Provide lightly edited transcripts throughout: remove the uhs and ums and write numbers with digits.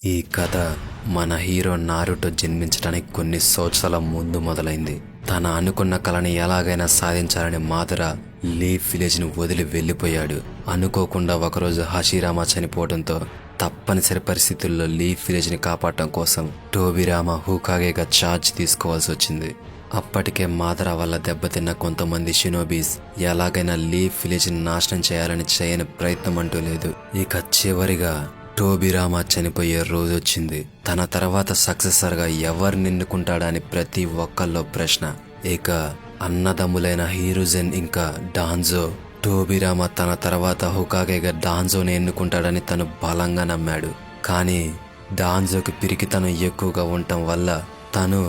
ఈ కథ మన హీరో నారుటో జన్మించడానికి కొన్ని సంవత్సరాల ముందు మొదలైంది. తన అనుకున్న కళని ఎలాగైనా సాధించాలని మాధుర లీఫ్ విలేజ్ను వదిలి వెళ్ళిపోయాడు. అనుకోకుండా ఒకరోజు హషిరామా చనిపోవడంతో తప్పనిసరి పరిస్థితుల్లో లీఫ్ విలేజ్ని కాపాడటం కోసం టోబిరామా హుకాగేగా ఛార్జ్ తీసుకోవాల్సి వచ్చింది. అప్పటికే మాధుర వల్ల దెబ్బతిన్న కొంతమంది షినోబీస్ ఎలాగైనా లీఫ్ విలేజ్ని నాశనం చేయాలని చేయని ప్రయత్నం అంటూ లేదు. ఇక చివరిగా టోబిరామా చనిపోయే రోజు వచ్చింది. తన తర్వాత సక్సెసర్గా ఎవరిని ఎన్నుకుంటాడని ప్రతి ఒక్కళ్ళో ప్రశ్న. ఇక అన్నదమ్ములైన హీరోజెన్ ఇంకా డాన్జో టోబిరామా తన తర్వాత హుకాగేగా డాన్జోని ఎన్నుకుంటాడని తను బలంగా నమ్మాడు. కానీ డాన్జోకి పిరికితనం ఎక్కువగా ఉండటం వల్ల తను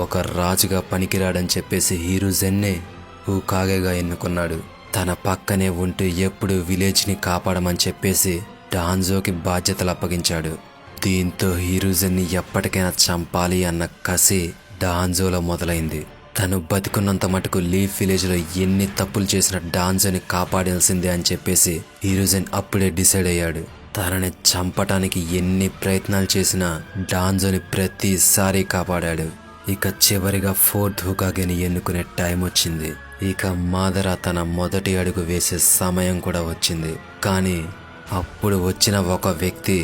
ఒక రాజుగా పనికిరాడని చెప్పేసి హీరోజెన్నే హుకాగేగా ఎన్నుకున్నాడు. తన పక్కనే ఉంటూ ఎప్పుడు విలేజ్ని కాపాడమని చెప్పేసి డాన్జోకి బాధ్యతలు అప్పగించాడు. దీంతో హీరోజన్ని ఎప్పటికైనా చంపాలి అన్న కసి డాన్జోలో మొదలైంది. తను బతికున్నంత మటుకు లీఫ్ విలేజ్లో ఎన్ని తప్పులు చేసినా డాన్జోని కాపాడాల్సిందే అని చెప్పేసి హీరోజన్ అప్పుడే డిసైడ్ అయ్యాడు. తనని చంపటానికి ఎన్ని ప్రయత్నాలు చేసినా డాన్జోని ప్రతిసారి కాపాడాడు. ఇక చివరిగా ఫోర్త్ హుకాగేని ఎన్నుకునే టైం వచ్చింది. ఇక మాధుర తన మొదటి అడుగు వేసే సమయం కూడా వచ్చింది. కానీ అప్పుడు వచ్చిన ఒక వ్యక్తి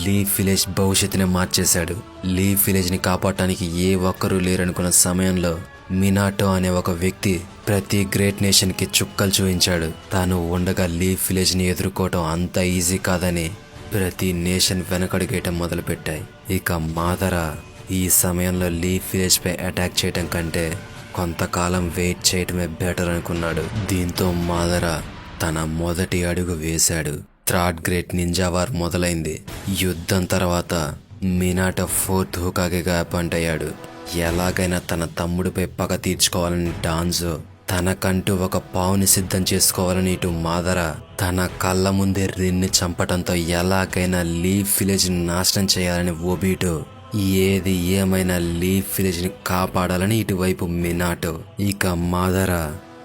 లీఫ్ విలేజ్ భవిష్యత్తుని మార్చేశాడు. లీఫ్ విలేజ్ని కాపాడటానికి ఏ ఒక్కరూ లేరనుకున్న సమయంలో మినాటో అనే ఒక వ్యక్తి ప్రతి గ్రేట్ నేషన్కి చుక్కలు చూపించాడు. తాను ఉండగా లీఫ్ విలేజ్ని ఎదుర్కోవటం అంత ఈజీ కాదని ప్రతి నేషన్ వెనకడుగేయటం మొదలుపెట్టాయి. ఇక మాధుర ఈ సమయంలో లీఫ్ విలేజ్పై అటాక్ చేయటం కంటే కొంతకాలం వెయిట్ చేయటమే బెటర్ అనుకున్నాడు. దీంతో మాధుర తన మొదటి అడుగు వేశాడు. థర్డ్ గ్రేట్ నింజా వార్ మొదలైంది. యుద్ధం తర్వాత మినాటో ఫోర్త్ హుకాగేగా అపాయింట్ అయ్యాడు. ఎలాగైనా తన తమ్ముడిపై పగ తీర్చుకోవాలని డాన్జో తనకంటూ ఒక పావుని సిద్ధం చేసుకోవాలని ఇటు మాధుర తన కళ్ళ ముందే రిన్ని చంపటంతో ఎలాగైనా లీఫ్ విలేజ్ నాశనం చేయాలని ఒబిటో ఏది ఏమైనా లీఫ్ విలేజ్ని కాపాడాలని ఇటువైపు మినాటో. ఇక మాధుర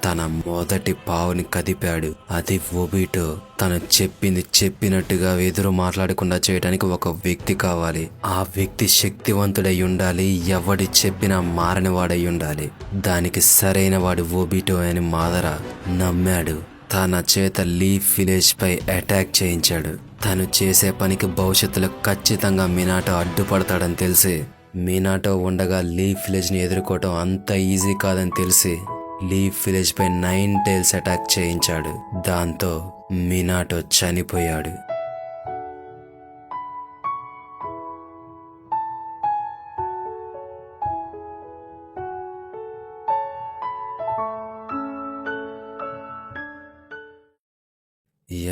తన మొదటి పావుని కదిపాడు. అది ఒబిటో. తను చెప్పింది చెప్పినట్టుగా ఎదురు మాట్లాడకుండా చేయడానికి ఒక వ్యక్తి కావాలి. ఆ వ్యక్తి శక్తివంతుడై ఉండాలి. ఎవడి చెప్పినా మారని వాడై ఉండాలి. దానికి సరైన వాడు ఒబిటో అని మాధుర నమ్మాడు. తన చేత లీఫ్ విలేజ్ పై అటాక్ చేయించాడు. తను చేసే పనికి భవిష్యత్తులో ఖచ్చితంగా మినాటో అడ్డుపడతాడని తెలిసి మినాటో ఉండగా లీఫ్ విలేజ్ని ఎదుర్కోవటం అంత ఈజీ కాదని తెలిసి లీఫ్ విలేజ్ పై 9 టైల్స్ అటాక్ చేయించాడు. దాంతో మినాటో చనిపోయాడు.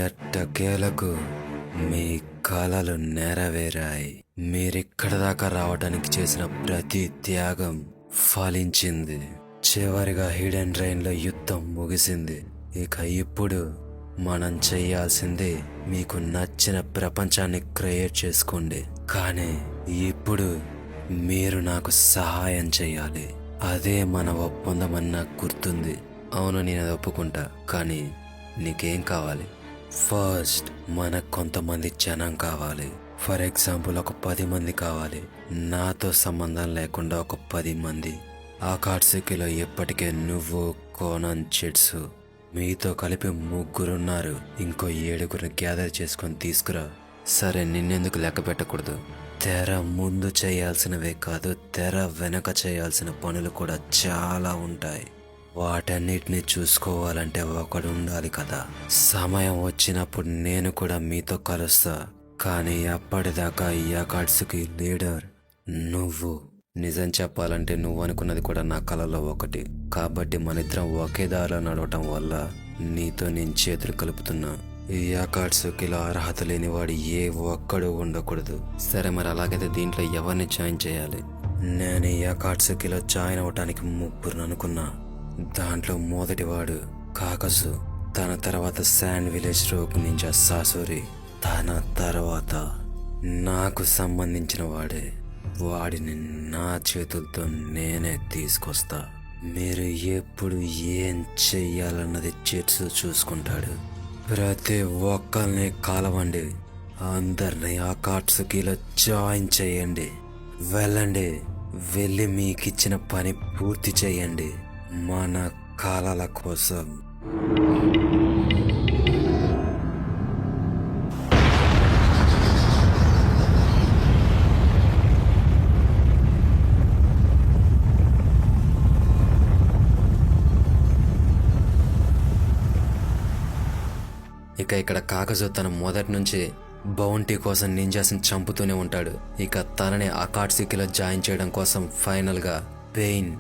ఎట్టకేలకు మీ కలలు నెరవేరాయి. మీరిక్కడ దాకా రావడానికి చేసిన ప్రతి త్యాగం ఫలించింది. చివరిగా హిడెన్ రైన్లో యుద్ధం ముగిసింది. ఇక ఇప్పుడు మనం చేయాల్సింది మీకు నచ్చిన ప్రపంచాన్ని క్రియేట్ చేసుకోండి. కానీ ఇప్పుడు మీరు నాకు సహాయం చేయాలి. అదే మన ఒప్పందం అని నాకు గుర్తుంది. అవును, నేను అది ఒప్పుకుంటా. కానీ నీకేం కావాలి? ఫస్ట్ మనకు కొంతమంది జనం కావాలి. ఫర్ ఎగ్జాంపుల్ ఒక 10 మంది కావాలి. నాతో సంబంధం లేకుండా ఒక 10 మంది. ఆకాట్సుకిలో ఇప్పటికే నువ్వు, కోనన్, చిట్సు మీతో కలిపి 3 ఉన్నారు. ఇంకో 7 గ్యాదర్ చేసుకొని తీసుకురా. సరే, నిన్నెందుకు లెక్క పెట్టకూడదు? తెర ముందు చేయాల్సినవే కాదు, తెర వెనక చేయాల్సిన పనులు కూడా చాలా ఉంటాయి. వాటన్నిటిని చూసుకోవాలంటే ఒకడు ఉండాలి కదా. సమయం వచ్చినప్పుడు నేను కూడా మీతో కలుస్తా. కానీ అప్పటిదాకా ఈ ఆకాట్సుకి లీడర్ నువ్వు. నిజం చెప్పాలంటే నువ్వు అనుకున్నది కూడా నా కలలో ఒకటి. కాబట్టి మనిద్దరం ఒకే దారిలో నడవటం వల్ల నీతో నేను చేతులు కలుపుతున్నా. ఈ ఆకాట్సుకిలో అర్హత లేనివాడు ఏ ఒక్కడు ఉండకూడదు. సరే, మరి అలాగైతే దీంట్లో ఎవరిని జాయిన్ చేయాలి? నేను ఈ ఆకాట్సుకిలో జాయిన్ అవటానికి 3 అనుకున్నా. దాంట్లో మొదటివాడు కాకసు, తన తర్వాత శాండ్ విలేజ్ రోగ్ నింజా సాసోరి, తన తర్వాత నాకు సంబంధించిన వాడే. వాడిని నా చేతులతో నేనే తీసుకొస్తా. మీరు ఎప్పుడు ఏం చెయ్యాలన్నది చిట్సు చూసుకుంటాడు. ప్రతి ఒక్కరిని కాలవండి. అందరినీ అకాట్సుకిలో జాయిన్ చేయండి. వెళ్ళండి, వెళ్ళి మీకిచ్చిన పని పూర్తి చేయండి మన కలల కోసం. ఇక ఇక్కడ కాకజు తన మొదటి నుంచి బౌంటీ కోసం నింజాస్ని చంపుతూనే ఉంటాడు. ఇక తనని అకాట్సుకిలో జాయిన్ చేయడం కోసం ఫైనల్గా పెయిన్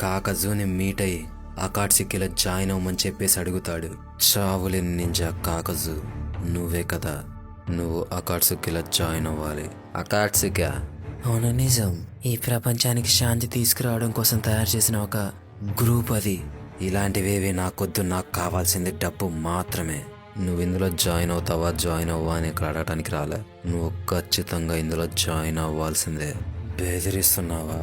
కాకజుని మీట్ అయి అకాట్సుకిలో జాయిన్ అవ్వమని చెప్పేసి అడుగుతాడు. చావులేని నింజా కాకజు, నువ్వే కదా, నువ్వు అకాట్సుకిలో జాయిన్ అవ్వాలి. అకాట్సుకి అవును నిజం, ఈ ప్రపంచానికి శాంతి తీసుకురావడం కోసం తయారు చేసిన ఒక గ్రూప్ అది. ఇలాంటివేవి నాకొద్దు, నాకు కావాల్సింది డబ్బు మాత్రమే. నువ్వు ఇందులో జాయిన్ అవుతావా జాయిన్ అవ్వా అని ఇక్కడ అడగటానికి రాలే, నువ్వు ఖచ్చితంగా ఇందులో జాయిన్ అవ్వాల్సిందే. బెదిరిస్తున్నావా?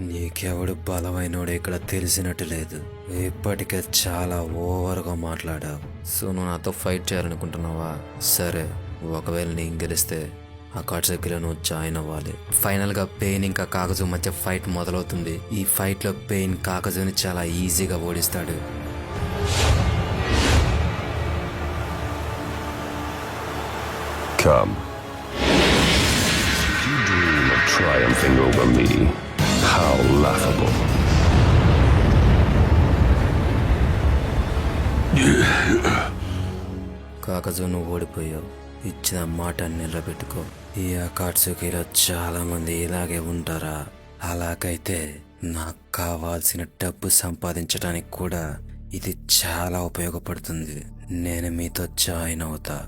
నీకెవడు బలమైనోడు ఇక్కడ తెలిసినట్టు లేదు. ఇప్పటికే చాలా ఓవర్గా మాట్లాడావు. సో నువ్వు నాతో ఫైట్ చేయాలనుకుంటున్నావా? సరే, ఒకవేళ నేను గెలిస్తే అకాట్సుకిలో నువ్వు జాయిన్ అవ్వాలి. ఫైనల్గా పెయిన్ ఇంకా కాకజు మధ్య ఫైట్ మొదలవుతుంది. ఈ ఫైట్లో పెయిన్ కాకజుని చాలా ఈజీగా ఓడిస్తాడు. Come. You dream of triumphing over me. How laughable. కాకజు, నువ్వు ఓడిపోయావు. ఇచ్చిన మాట నిలబెట్టుకో. ఈ అకాట్సుకిలో చాలా మంది ఇలాగే ఉంటారా? అలాగైతే నాకు కావాల్సిన డబ్బు సంపాదించడానికి కూడా ఇది చాలా ఉపయోగపడుతుంది. నేను మీతో జాయిన్ అవుతా.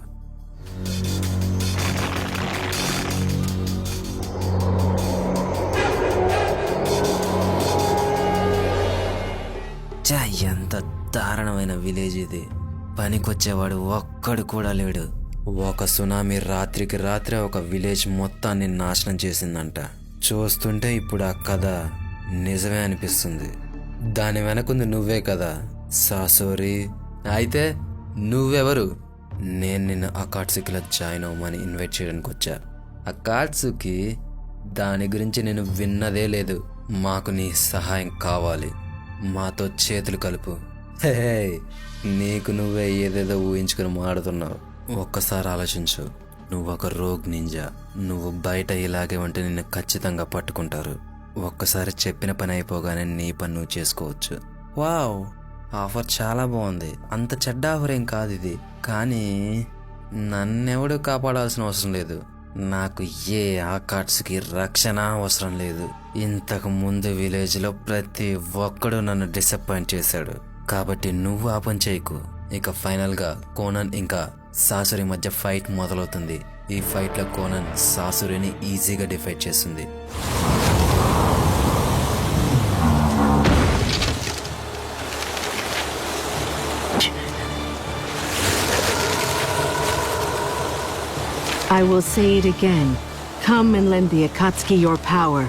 ఎంత దారుణమైన విలేజ్ ఇది. పనికొచ్చేవాడు ఒక్కడు కూడా లేడు. ఒక సునామీ రాత్రికి రాత్రే ఒక విలేజ్ మొత్తాన్ని నాశనం చేసిందంట. చూస్తుంటే ఇప్పుడు ఆ కథ నిజమే అనిపిస్తుంది. దాని వెనకుంది నువ్వే కదా సాసోరి. అయితే నువ్వెవరు? నేను నిన్ను అకాట్సుకిలో జాయిన్ అవ్వమని ఇన్వైట్ చేయడానికి వచ్చా. అకాట్సుకి దాని గురించి నేను విన్నదే లేదు. మాకు నీ సహాయం కావాలి. మాతో చేతులు కలుపు. హే, నీకు నువ్వే ఏదేదో ఊహించుకుని మాడుతున్నావు. ఒక్కసారి ఆలోచించు. నువ్వు ఒక రోగ్ నింజా. నువ్వు బయట ఇలాగే ఉంటే నిన్ను ఖచ్చితంగా పట్టుకుంటారు. ఒక్కసారి చెప్పిన పని అయిపోగానే నీ పని నువ్వు చేసుకోవచ్చు. వావ్, ఆఫర్ చాలా బాగుంది. అంత చెడ్డ ఆఫర్ ఏం కాదు ఇది. కానీ నన్నెవడు కాపాడాల్సిన అవసరం లేదు. నాకు ఏ అకాట్సుకి రక్షణ అవసరం లేదు. ఇంతకు ముందు విలేజ్లో ప్రతి ఒక్కడు నన్ను డిసప్పాయింట్ చేశాడు. కాబట్టి నువ్వు ఆ పని చేయకు. ఇక ఫైనల్గా కోనన్ ఇంకా సాసురి మధ్య ఫైట్ మొదలవుతుంది. ఈ ఫైట్లో కోనన్ సాసురిని ఈజీగా డిఫైట్ చేస్తుంది. I will say it again. Come and lend the Akatsuki your power.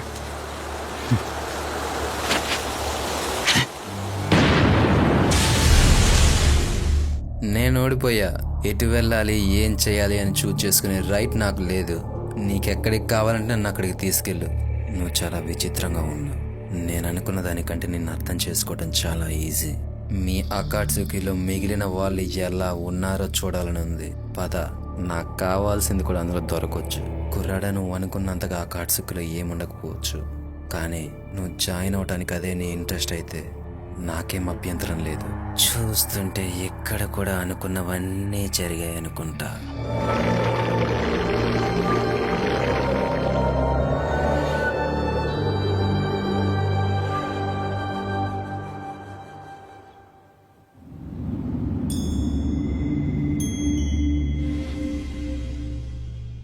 నేను ఓడిపోయా. ఎటు వెళ్ళాలి, ఏం చేయాలి అని చూజ్ చేసుకునే రైట్ నాకు లేదు. నీకెక్కడికి కావాలంటే నన్ను అక్కడికి తీసుకెళ్ళు. నువ్వు చాలా విచిత్రంగా ఉన్నావు. నేను అనుకున్న దానికంటే నిన్ను అర్థం చేసుకోవడం చాలా ఈజీ. మీ అకాట్సుకిలో మిగిలిన వాళ్ళు ఎలా ఉన్నారో చూడాలని ఉంది. పద, నాకు కావాల్సింది కూడా అందులో దొరకవచ్చు. కుర్రాడ, నువ్వు అనుకున్నంతగా అకాట్సుకిలో ఏముండకపోవచ్చు. కానీ నువ్వు జాయిన్ అవడానికి అదే నీ ఇంట్రెస్ట్ అయితే నాకేం అభ్యంతరం లేదు. చూస్తుంటే ఎక్కడ కూడా అనుకున్నవన్నీ జరిగాయి అనుకుంటా.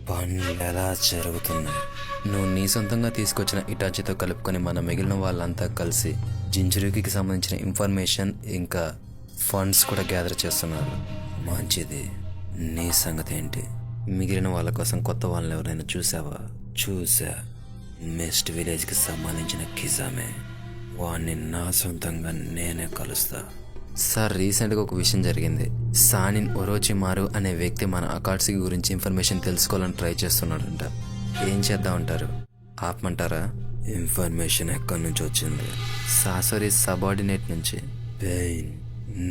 పనులు ఎలా జరుగుతున్నాయి? నువ్వు నీ సొంతంగా తీసుకొచ్చిన ఇటాచితో కలుపుకొని మన మిగిలిన వాళ్ళంతా కలిసి జింజురుకి సంబంధించిన ఇన్ఫర్మేషన్ ఇంకా ఫండ్స్ కూడా గ్యాదర్ చేస్తున్నారు. మంచిది. నీ సంగతి ఏంటి? మిగిలిన వాళ్ళ కోసం కొత్త వాళ్ళని ఎవరైనా చూసావా? చూసా. మిస్ట్ విలేజ్కి సంబంధించిన కిజామే. వాణ్ణి నా సొంతంగా నేనే కలుస్తా. సార్ రీసెంట్గా ఒక విషయం జరిగింది. సానిన్ ఒరోచిమారు అనే వ్యక్తి మన అకాట్సుకి గురించి ఇన్ఫర్మేషన్ తెలుసుకోవాలని ట్రై చేస్తున్నాడంట. ఏం చేద్దామంటారు? ఆపమంటారా? ఇన్ఫర్మేషన్ ఎక్కడి నుంచి వచ్చింది? సాసరి సబార్డినేట్ నుంచి. పెయిన్,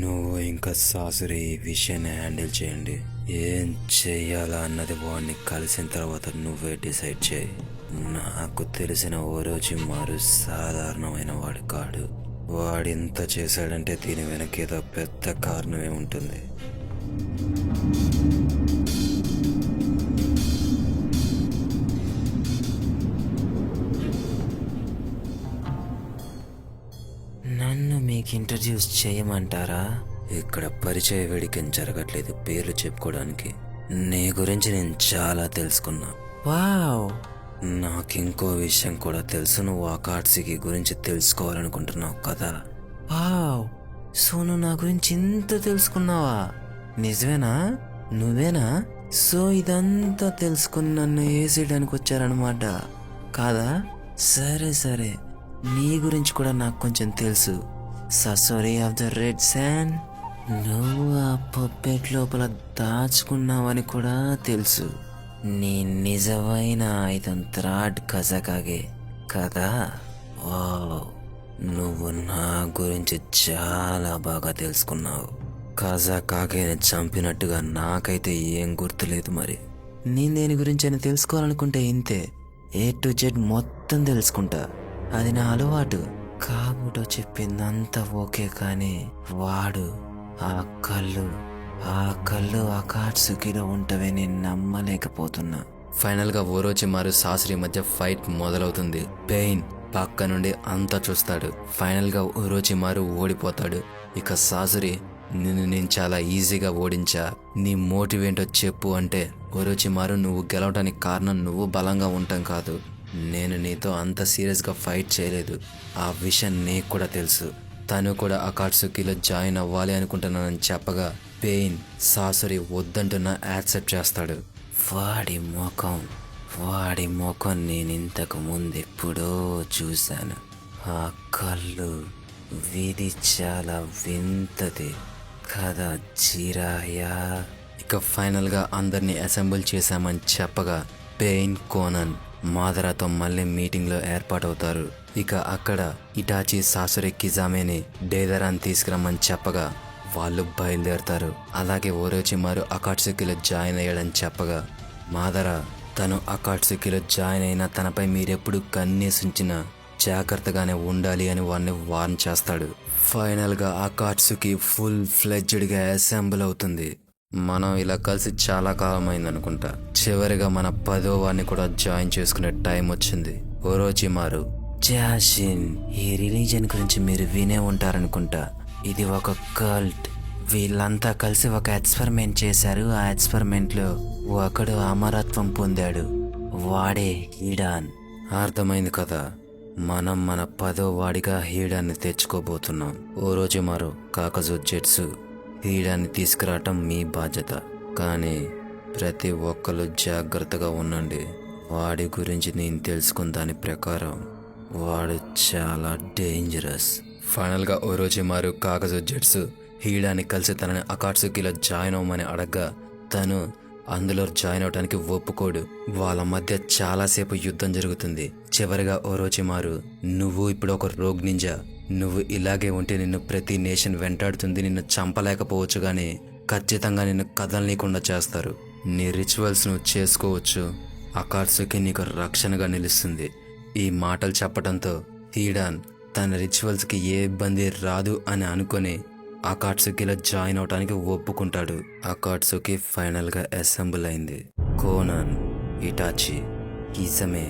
నువ్వు ఇంకా సాసరి ఈ విషయాన్ని హ్యాండిల్ చేయండి. ఏం చెయ్యాలా అన్నది వాడిని కలిసిన తర్వాత నువ్వే డిసైడ్ చేయి. నాకు తెలిసిన ఒరోచిమారు సాధారణమైన వాడు కాడు. వాడింత చేశాడంటే దీని వెనక ఏదో పెద్ద కారణమే ఉంటుంది. నన్ను మీకు ఇంట్రడ్యూస్ చేయమంటారా? ఇక్కడ పరిచయ వేడికం జరగట్లేదు పేర్లు చెప్పుకోవడానికి. నీ గురించి నేను చాలా తెలుసుకున్నా. వావ్, నాకింకో విషయం కూడా తెలుసు. నువ్వు అకాట్సుకి గురించి తెలుసుకోవాలనుకుంటున్నావు కదా? వావ్, సో నువ్వు నా గురించి ఇంత తెలుసుకున్నావా? నిజమేనా? నువ్వేనా? సో ఇదంతా తెలుసుకుని నన్ను వేసేయడానికి వచ్చారనమాట కాదా? సరే సరే, నీ గురించి కూడా నాకు కొంచెం తెలుసు. ససోరీ ఆఫ్ ద రెడ్ శాండ్, నువ్వు ఆ పప్పెట్ లోపల దాచుకున్నావని కూడా తెలుసు. నీ నిజమైన ఆయుధం థ్రాడ్ కజకాగే కదా? వావ్, నువ్వు నా గురించి చాలా బాగా తెలుసుకున్నావు. కజకాగేని చంపినట్టుగా నాకైతే ఏం గుర్తులేదు. మరి నేను దేని గురించి అయినా తెలుసుకోవాలనుకుంటే ఇంతే, A to Z మొత్తం తెలుసుకుంటా. అది నా అలవాటు. కాబుటో చెప్పిందంతా ఓకే, కానీ వాడు ఆ కళ్ళు అకాట్సుకిలో ఉంటవే నేను నమ్మలేకపోతున్నా. ఫైనల్గా ఒరోచిమారు సాసరి మధ్య ఫైట్ మొదలవుతుంది. పెయిన్ పక్క నుండి అంతా చూస్తాడు. ఫైనల్గా ఒరోచిమారు ఓడిపోతాడు. ఇక సాసరి, నిన్ను నేను చాలా ఈజీగా ఓడించా, నీ మోటివ్ ఏంటో చెప్పు అంటే, ఒరోచిమారు నువ్వు గెలవడానికి కారణం నువ్వు బలంగా ఉండటం కాదు, నేను నీతో అంత సీరియస్గా ఫైట్ చేయలేదు. ఆ విషయం నీకు కూడా తెలుసు. తను కూడా అకాట్సుకిలో జాయిన్ అవ్వాలి అనుకుంటున్నానని చెప్పగా పెయిన్ సాసరి వద్దంటున్నా యాక్సెప్ట్ చేస్తాడు. వాడి ముఖం నేను ఇంతకు ముందు ఎప్పుడో చూశాను. ఆ కళ్ళు విధి చాలా వింతది కదా జిరాయా. ఇక ఫైనల్గా అందరినీ అసెంబుల్ చేశామని చెప్పగా పెయిన్, కోనన్, మాదరాతో మళ్ళీ మీటింగ్లో ఏర్పాటవుతారు. ఇక అక్కడ ఇటాచి సాసురి కిజామేని డేదరాన్ని తీసుకురమ్మని చెప్పగా వాళ్ళు బయలుదేరతారు. అలాగే ఒరోచిమారు అకాట్సుకిలో జాయిన్ అయ్యాడని చెప్పగా మాదరా తను అకాట్సుకిలో జాయిన్ అయినా తనపై మీరెప్పుడు కన్నేసించినా జాగ్రత్తగానే ఉండాలి అని వాడిని వార్న్ చేస్తాడు. ఫైనల్గా అకాట్సుకి ఫుల్ ఫ్లెడ్జ్డ్గా అసెంబుల్ అవుతుంది. మనం ఇలా కలిసి చాలా కాలం అయిందనుకుంటా. చివరిగా మన 10వ వాడిని కూడా జాయిన్ చేసుకునే టైం వచ్చింది. ఒరోచిమారు, జాషిన్, ఈ రిలీజన్ గురించి మీరు వినే ఉంటారనుకుంటా. ఇది ఒక కల్ట్. వీళ్ళంతా కలిసి ఒక ఎక్స్పెరిమెంట్ చేశారు. ఆ ఎక్స్పెరిమెంట్లో ఒకడు అమరత్వం పొందాడు. వాడే హీడాన్. అర్థమైంది కదా? మనం మన 10వ వాడిగా హీడాన్ని తెచ్చుకోబోతున్నాం. ఒరోచిమారు, కాకజు జెట్సు, హీడాన్ని తీసుకురావటం మీ బాధ్యత. కానీ ప్రతి ఒక్కరు జాగ్రత్తగా ఉండండి. వాడి గురించి నేను తెలుసుకున్న దాని ప్రకారం వాడు చాలా డేంజరస్. ఫైనల్గా ఒరోచిమారు, కాకజు జెట్సు హీడాని కలిసి తనని అకాట్సుకిలో జాయిన్ అవ్వమని అడగ్గా తను అందులో జాయిన్ అవడానికి ఒప్పుకోడు. వాళ్ళ మధ్య చాలాసేపు యుద్ధం జరుగుతుంది. చివరిగా ఒరోచిమారు, నువ్వు ఇప్పుడు ఒక రోగ్ నింజా, నువ్వు ఇలాగే ఉంటే నిన్ను ప్రతి నేషన్ వెంటాడుతుంది. నిన్ను చంపలేకపోవచ్చు, కానీ ఖచ్చితంగా నిన్ను కదలనీయకుండా చేస్తారు. నీ రిచువల్స్ నువ్వు చేసుకోవచ్చు, అకాట్సుకి నీకు రక్షణగా నిలుస్తుంది. ఈ మాటలు చెప్పడంతో హీడాన్ తన రిచువల్స్కి ఏ ఇబ్బంది రాదు అని అనుకొని అకాట్సుకిలో జాయిన్ అవడానికి ఒప్పుకుంటాడు. అకాట్సుకి ఫైనల్గా అసెంబుల్ అయింది. కోనన్, ఇటాచి, కిజమే,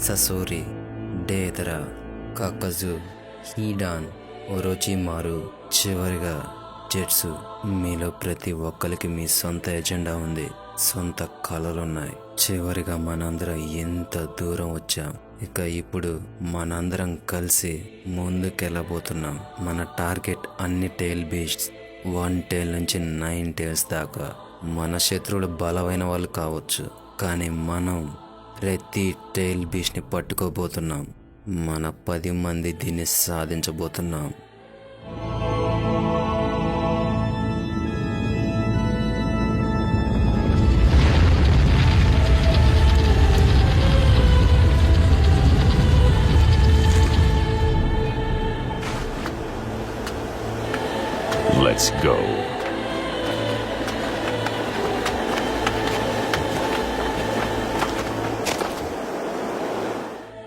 ససోరి, డేదరా, కాకజు, హీడాన్, ఒరోచిమారు, చివరిగా జెట్సు. మీలో ప్రతి ఒక్కరికి మీ సొంత ఎజెండా ఉంది, సొంత కళలున్నాయి. చివరిగా మనందరం ఎంత దూరం వచ్చాం. ఇక ఇప్పుడు మనందరం కలిసి ముందుకెళ్ళబోతున్నాం. మన టార్గెట్ అన్ని టైల్ బీస్ట్స్, 1 టైల్ నుంచి 9 టైల్స్ దాకా. మన శత్రువులు బలమైన వాళ్ళు కావచ్చు, కానీ మనం ప్రతి టైల్ బీస్ట్ని పట్టుకోబోతున్నాం. మన 10 మంది దీన్ని సాధించబోతున్నాం. Let's go.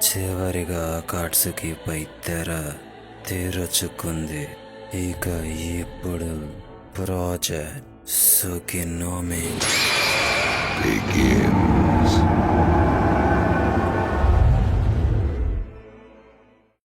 చివరిగా కాట్సుకి పై తెర తెరుచుకుంది. ఇక ఇప్పుడు ప్రాజెక్ట్ సుకినోమి Begins.